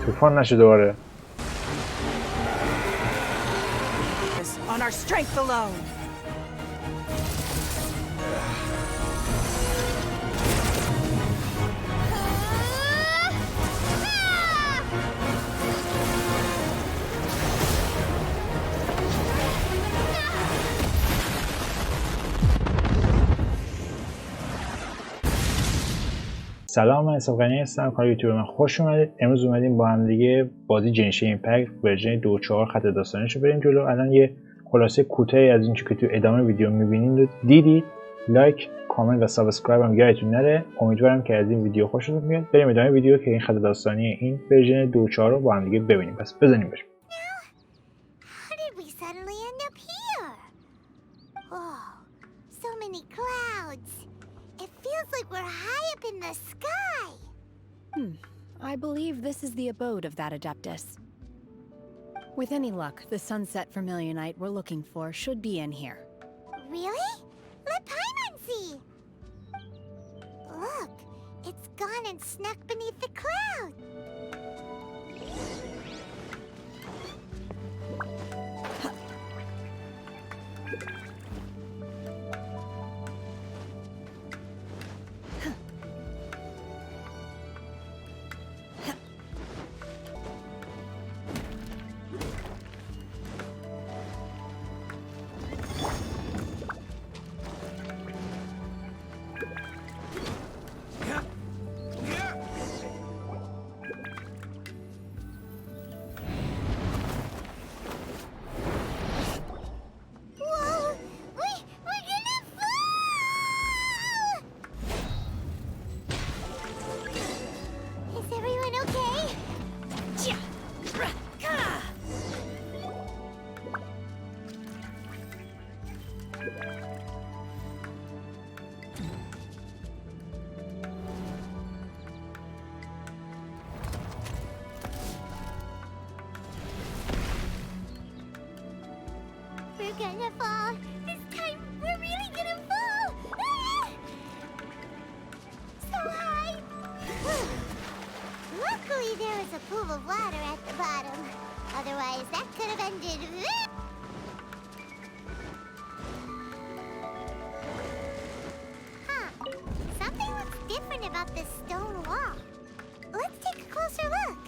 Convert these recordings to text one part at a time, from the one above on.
طوفان نشه دوباره. On our strength alone. سلام، من حسامغنی هستم. کانال یوتیوب من خوش اومدید. امروز اومدیم با هم دیگه بازی جنشین ایمپکت ورژن 2.4 خط داستانیشو بریم جلو. الان یه خلاصه کوتاهی از این که تو ادامه ویدیو می‌بینید رو دیدید. لایک، کامنت و سابسکرایب هم یادتون نره. امیدوارم که از این ویدیو خوشتون بیاد. بریم ادامه ویدیو که این خط داستانی این ورژن 2.4 رو با هم دیگه ببینیم. پس بزنیم بریم. I believe this is the abode of that Adeptus. With any luck, the sunset vermilionite we're looking for should be in here. Really? Let Paimon see! Look, it's gone and snuck beneath the cloud. We're gonna fall. This time, we're really gonna fall. Ah! So high. Luckily, there was a pool of water at the bottom. Otherwise, that could have ended. Huh. Something looks different about this stone wall. Let's take a closer look.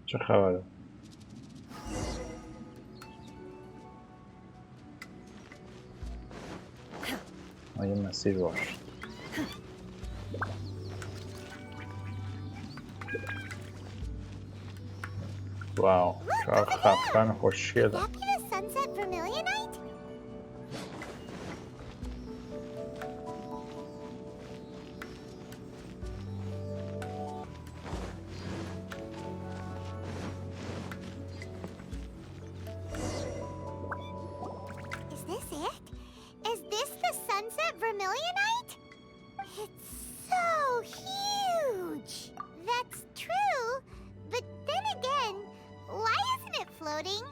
چه خبره؟ آیا مسیر باش؟ واو، چقدر خفن خوشگله. Vermilionite? It's so huge! That's true, but then again, why isn't it floating?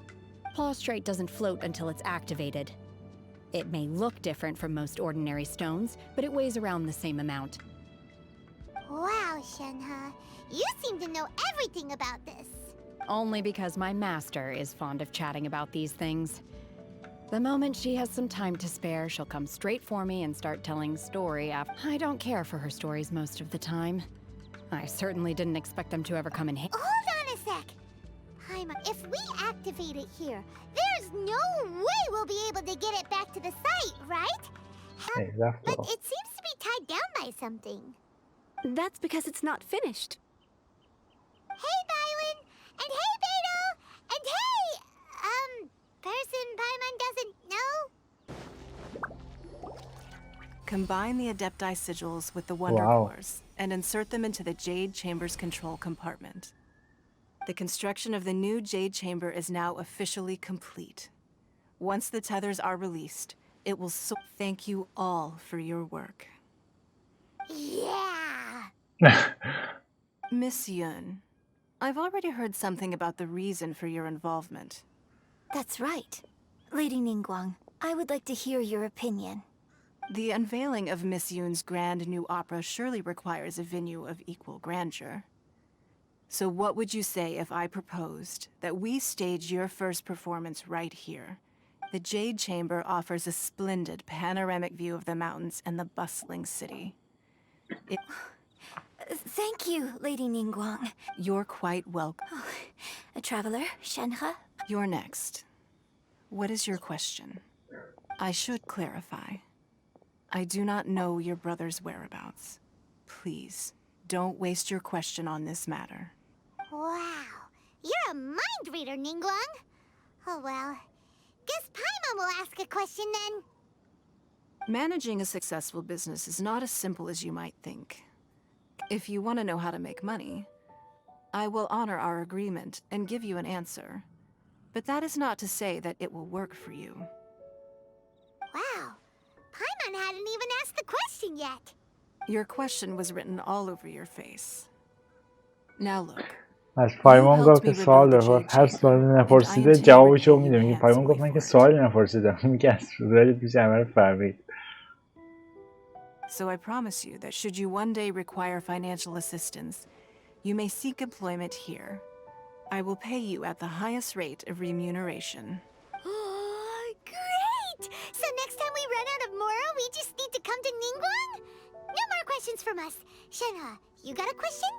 Prostrate doesn't float until it's activated. It may look different from most ordinary stones, but it weighs around the same amount. Wow, Shenhe, you seem to know everything about this. Only because my master is fond of chatting about these things. The moment she has some time to spare, she'll come straight for me and start telling story after. I don't care for her stories most of the time. I certainly didn't expect them to ever come in handy. Hold on a sec. Paimon, if we activate it here, there's no way we'll be able to get it back to the site, right? But it seems to be tied down by something. That's because it's not finished. Hey Combine the Adepti sigils with the Wonder Cores and insert them into the Jade Chamber's control compartment. The construction of the new Jade Chamber is now officially complete. Once the tethers are released, it will thank you all for your work. Yeah! Miss Yun, I've already heard something about the reason for your involvement. That's right. Lady Ningguang, I would like to hear your opinion. The unveiling of Miss Yun's grand new opera surely requires a venue of equal grandeur. So what would you say if I proposed that we stage your first performance right here? The Jade Chamber offers a splendid panoramic view of the mountains and the bustling city. Thank you, Lady Ningguang. You're quite welcome. Oh, a traveler, Shenhe? You're next. What is your question? I should clarify. I do not know your brother's whereabouts. Please, don't waste your question on this matter. Wow, you're a mind reader, Ningguang. Oh well, guess Paimon will ask a question then. Managing a successful business is not as simple as you might think. If you want to know how to make money, I will honor our agreement and give you an answer. But that is not to say that it will work for you. Wow, Paimon hadn't even asked the question yet. Your question was written all over your face. Now look. از پایمان گفت که سوال داره هر سوالی نپرسیده جوابشو میده. میگه پایمان گفت من که سوالی نپرسیدم. میگه از سوالی پیش عمل فهمید. So I promise you that should you one day require financial assistance, you may seek employment here. I will pay you at the highest rate of remuneration. Oh, great! So next time we run out of Moro, we just need to come to Ningguang? No more questions from us. Shenhe, you got a question?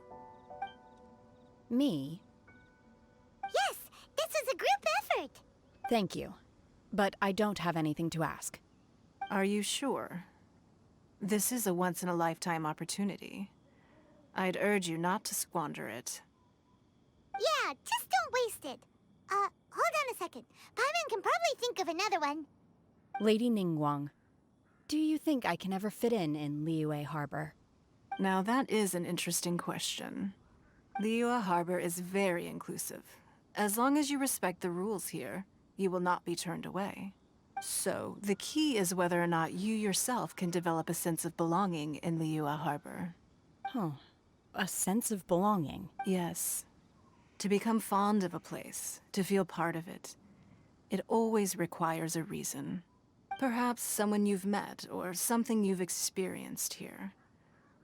Me? Yes, this is a group effort. Thank you. But I don't have anything to ask. Are you sure? This is a once-in-a-lifetime opportunity. I'd urge you not to squander it. Yeah, just don't waste it. Hold on a second. Paimon can probably think of another one. Lady Ningguang, do you think I can ever fit in Liyue Harbor? Now that is an interesting question. Liyue Harbor is very inclusive. As long as you respect the rules here, you will not be turned away. So, the key is whether or not you yourself can develop a sense of belonging in Liyue Harbor. Oh, a sense of belonging. Yes. To become fond of a place, to feel part of it, it always requires a reason. Perhaps someone you've met, or something you've experienced here.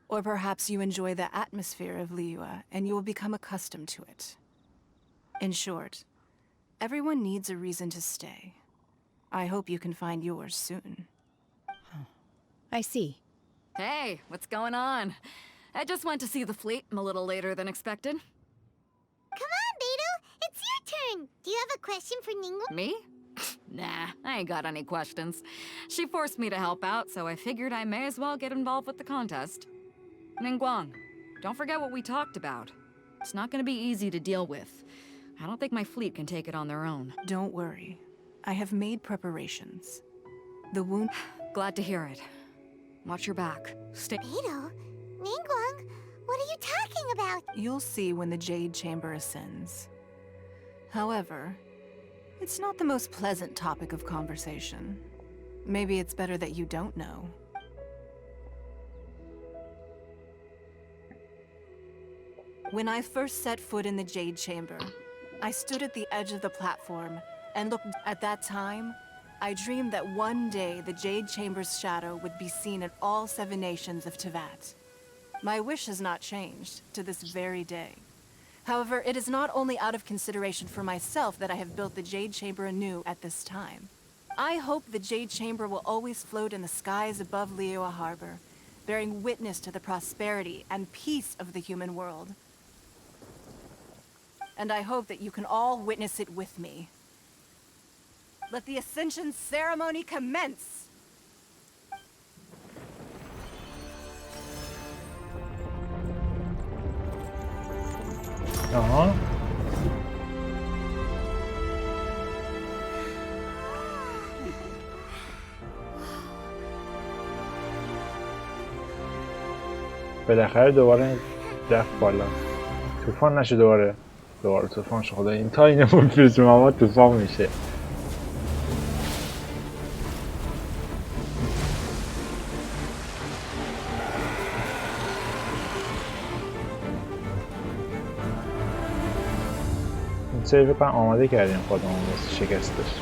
Or perhaps you enjoy the atmosphere of Liyue, and you will become accustomed to it. In short, everyone needs a reason to stay. I hope you can find yours soon. I see. Hey, what's going on? I just went to see the fleet a little later than expected. Come on, Beidou! It's your turn! Do you have a question for Ningguang? Me? Nah, I ain't got any questions. She forced me to help out, so I figured I may as well get involved with the contest. Ningguang, don't forget what we talked about. It's not gonna be easy to deal with. I don't think my fleet can take it on their own. Don't worry. I have made preparations. The wound... Glad to hear it. Watch your back. Stay... Beidou? Ningguang? What are you talking about? You'll see when the Jade Chamber ascends. However, it's not the most pleasant topic of conversation. Maybe it's better that you don't know. When I first set foot in the Jade Chamber, I stood at the edge of the platform and looked. At that time, I dreamed that one day the Jade Chamber's shadow would be seen in all 7 nations of Teyvat. My wish has not changed to this very day. However, it is not only out of consideration for myself that I have built the Jade Chamber anew at this time. I hope the Jade Chamber will always float in the skies above Liyue Harbor, bearing witness to the prosperity and peace of the human world. And I hope that you can all witness it with me. Let the Ascension ceremony commence! آها بالاخره دوباره رفت بالا. طوفان نشه دوباره طوفان شه. خدا این تا اینمون فیلم مواد طوفان میشه. این سری فکر کنم آماده کردیم خودمون واسه شکستش.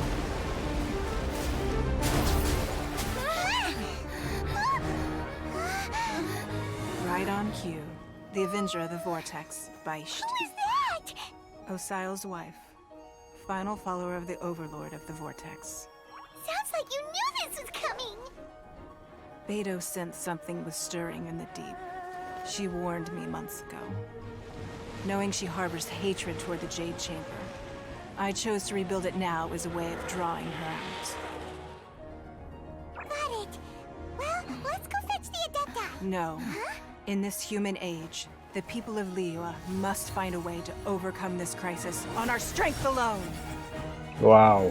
Right on cue. The Avenger of the Vortex, Beisht. Who is that? Osial's wife. Final follower of the Overlord of the Vortex. Sounds like you knew this was coming. Beto sensed something was stirring in the deep. She warned me months ago. Knowing she harbors hatred toward the Jade Chamber, I chose to rebuild it now as a way of drawing her out. Got it. Well, let's go fetch the Adepta. No. In this human age, the people of Liyue must find a way to overcome this crisis on our strength alone. Wow.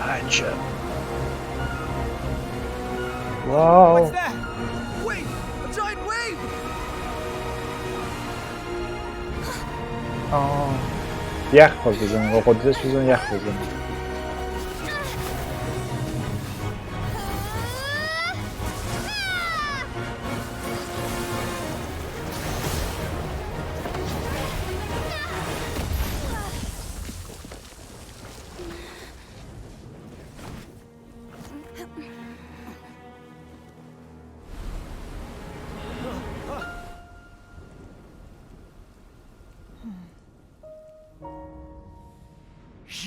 Gotcha. Wow. What's that? Wait! A giant wave! یخ خود بزنیم با قدرتش بزنیم یخ بزنیم.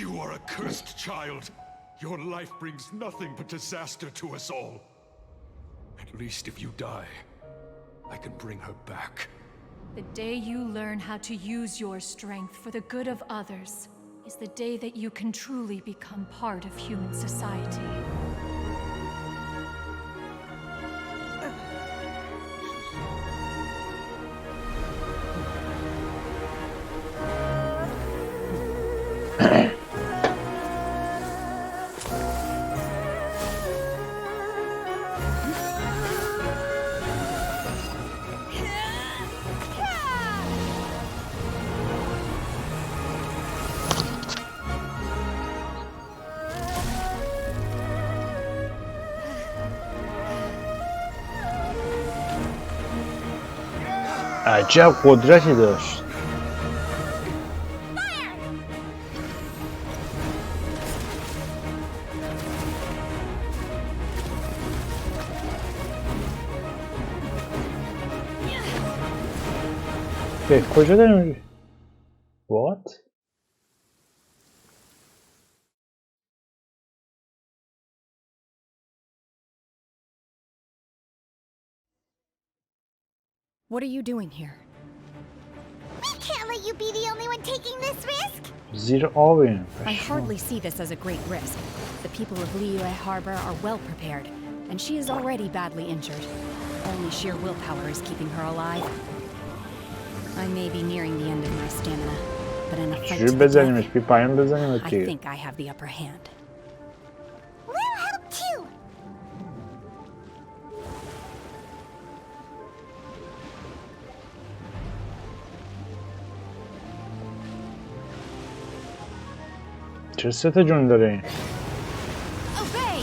You are a cursed child. Your life brings nothing but disaster to us all. At least if you die, I can bring her back. The day you learn how to use your strength for the good of others is the day that you can truly become part of human society. عجب قدرتی داشت. کجا داری میری؟ What؟ What are you doing here? We can't let you be the only one taking this risk. زیر آبیم. I hardly see this as a great risk. The people of Liyue Harbor are well prepared, and she is already badly injured. Only sheer willpower is keeping her alive. I may be nearing the end of my stamina, but in a fight to the death, I think I have the upper hand. We'll help too. چه سه تا جون داره این؟ Obey!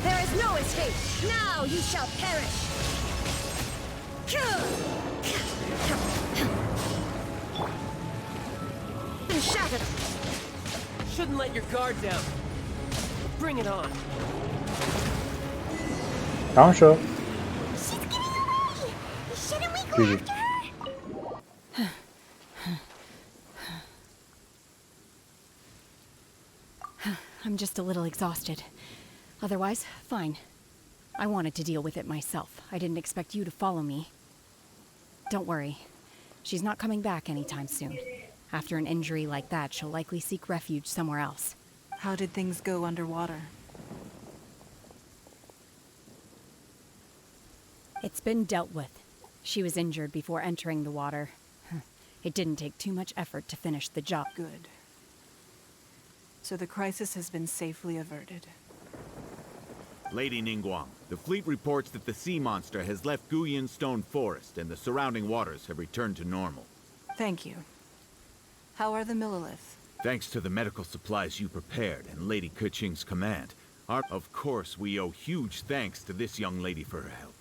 There is no escape. Now you shall perish. Shattered. Shouldn't let your guard down. Bring it on. تمام شد. She's getting away. Shouldn't we go after her? I'm just a little exhausted. Otherwise, fine. I wanted to deal with it myself. I didn't expect you to follow me. Don't worry. She's not coming back anytime soon. After an injury like that, she'll likely seek refuge somewhere else. How did things go underwater? It's been dealt with. She was injured before entering the water. It didn't take too much effort to finish the job. Good. So the crisis has been safely averted. Lady Ningguang, the fleet reports that the sea monster has left Guyan Stone Forest and the surrounding waters have returned to normal. Thank you. How are the Millilith? Thanks to the medical supplies you prepared and Lady Keqing's command, of course we owe huge thanks to this young lady for her help.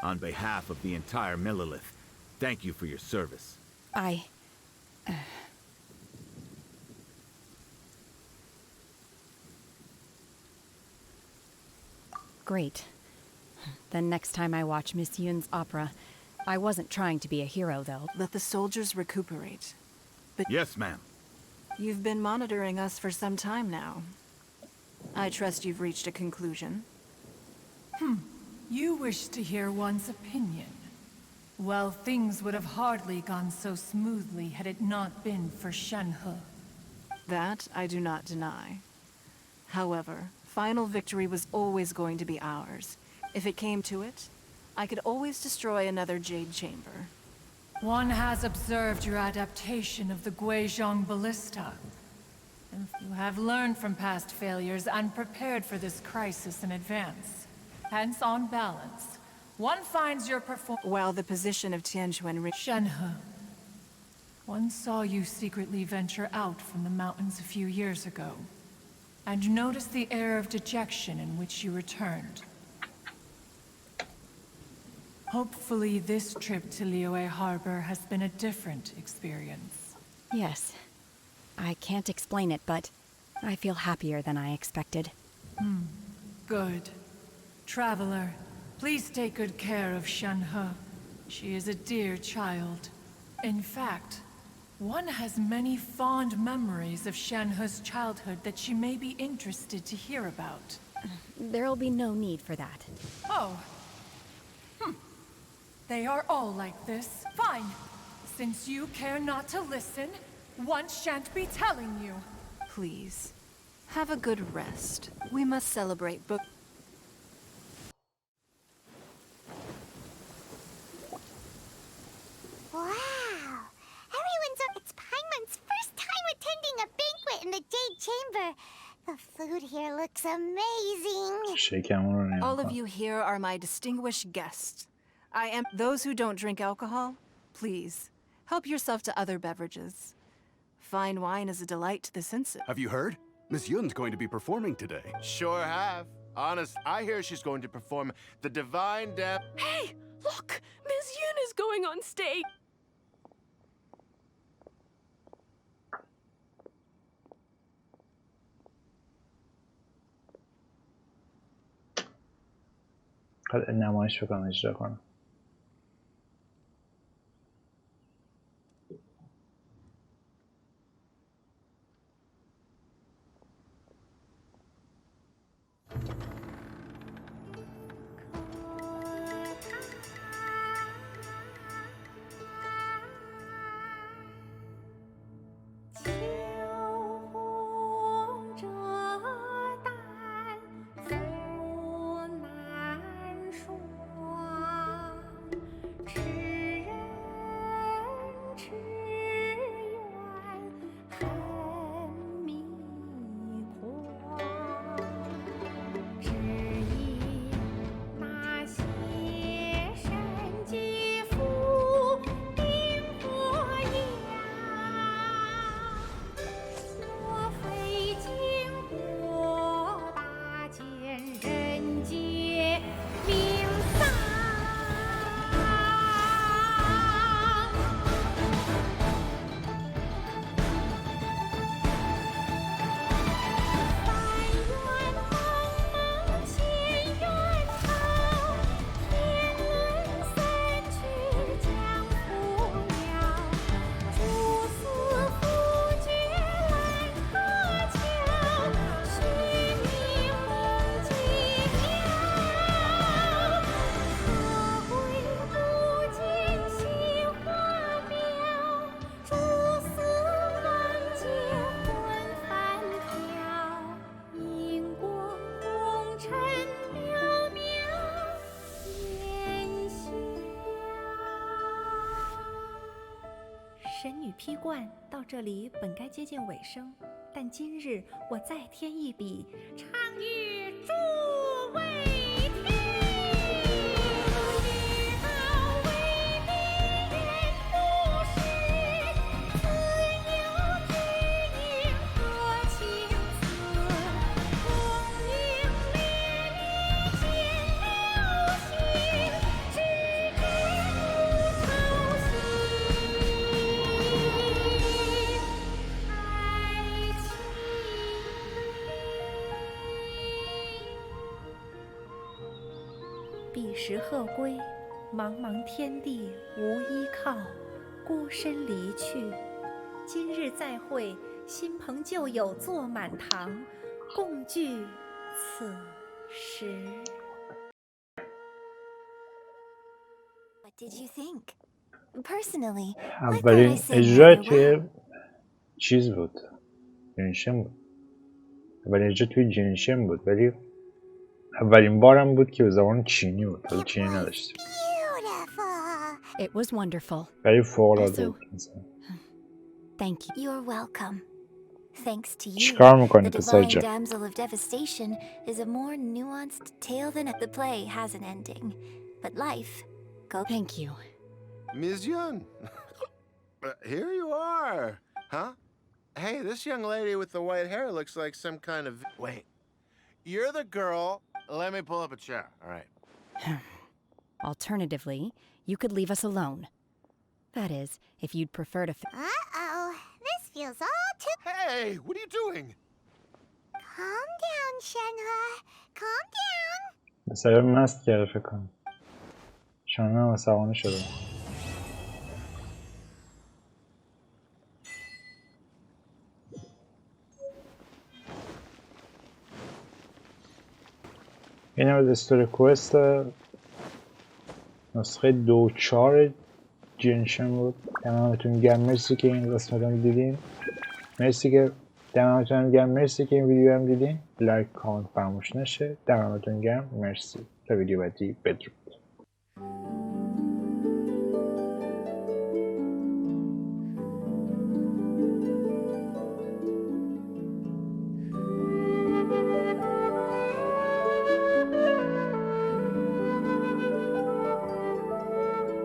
On behalf of the entire Millilith, thank you for your service. Great. Then next time I watch Miss Yun's opera, I wasn't trying to be a hero, though. Let the soldiers recuperate. But yes, ma'am. You've been monitoring us for some time now. I trust you've reached a conclusion. You wish to hear one's opinion. Well, things would have hardly gone so smoothly had it not been for Shenhe. That I do not deny. However, final victory was always going to be ours. If it came to it, I could always destroy another Jade Chamber. One has observed your adaptation of the Guizhong Ballista. You have learned from past failures and prepared for this crisis in advance. Hence, on balance, one finds your While the position of Tianquan Shenhe. One saw you secretly venture out from the mountains a few years ago, and noticed the air of dejection in which you returned. Hopefully this trip to Liyue Harbor has been a different experience. Yes. I can't explain it, but I feel happier than I expected. Good. Traveler, please take good care of Shenhe. She is a dear child. In fact, one has many fond memories of Shenhe's childhood that she may be interested to hear about. There'll be no need for that. Oh. They are all like this. Fine. Since you care not to listen, one shan't be telling you. Please, have a good rest. We must celebrate book. Wow! It's Paimon's first time attending a banquet in the Jade Chamber. The food here looks amazing. All of you here are my distinguished guests. Those who don't drink alcohol, please, help yourself to other beverages. Fine wine is a delight to the senses. Have you heard? Miss Yun's going to be performing today. Sure have. Honest, I hear she's going to perform the Divine Depth. Hey, look! Miss Yun is going on stage! نمایش بکنم اجرا کنم. 批冠到这里本该接近尾声，但今日我再添一笔，唱与诸位听。彼时鹤归，茫茫天地无依靠，孤身离去。今日再会，新朋旧友坐满堂，共聚此时。What did you think? Personally, اولین اجرا توی چیز بود، گنشین بود. اولین اجرا توی جنشین بود، ولی اولین بارم بود که به زبان چینی بود. حالا چینی نداشتیم. It was wonderful. ولی فوق‌العاده بود. Thank you. You're welcome. Thanks to you, چیکار می‌کنی the پسر divine جان؟ damsel of devastation is a more nuanced tale than the play has an ending. But life, go. Thank you. Ms. Yun, here you are, huh? Hey, this young lady with the white hair looks like some kind of... Wait, you're the girl. Let me pull up a chair, all right? Alternatively, you could leave us alone. That is, if you'd prefer to... Uh-oh, this feels all too... Hey, what are you doing? Calm down, Shenhe. Calm down. مثلا مست کرده فکر کنم. شانه عصبانی شده. این هم استوری کوست نسخه 2.4 جنشین بود. دمتون گرم، مرسی که این قسمت هم دیدین. مرسی که دمتون گرم، مرسی که این ویدیو هم دیدین. لایک کامنت فراموش نشه. دمتون گرم، مرسی. تا ویدیو بعدی، بدرود.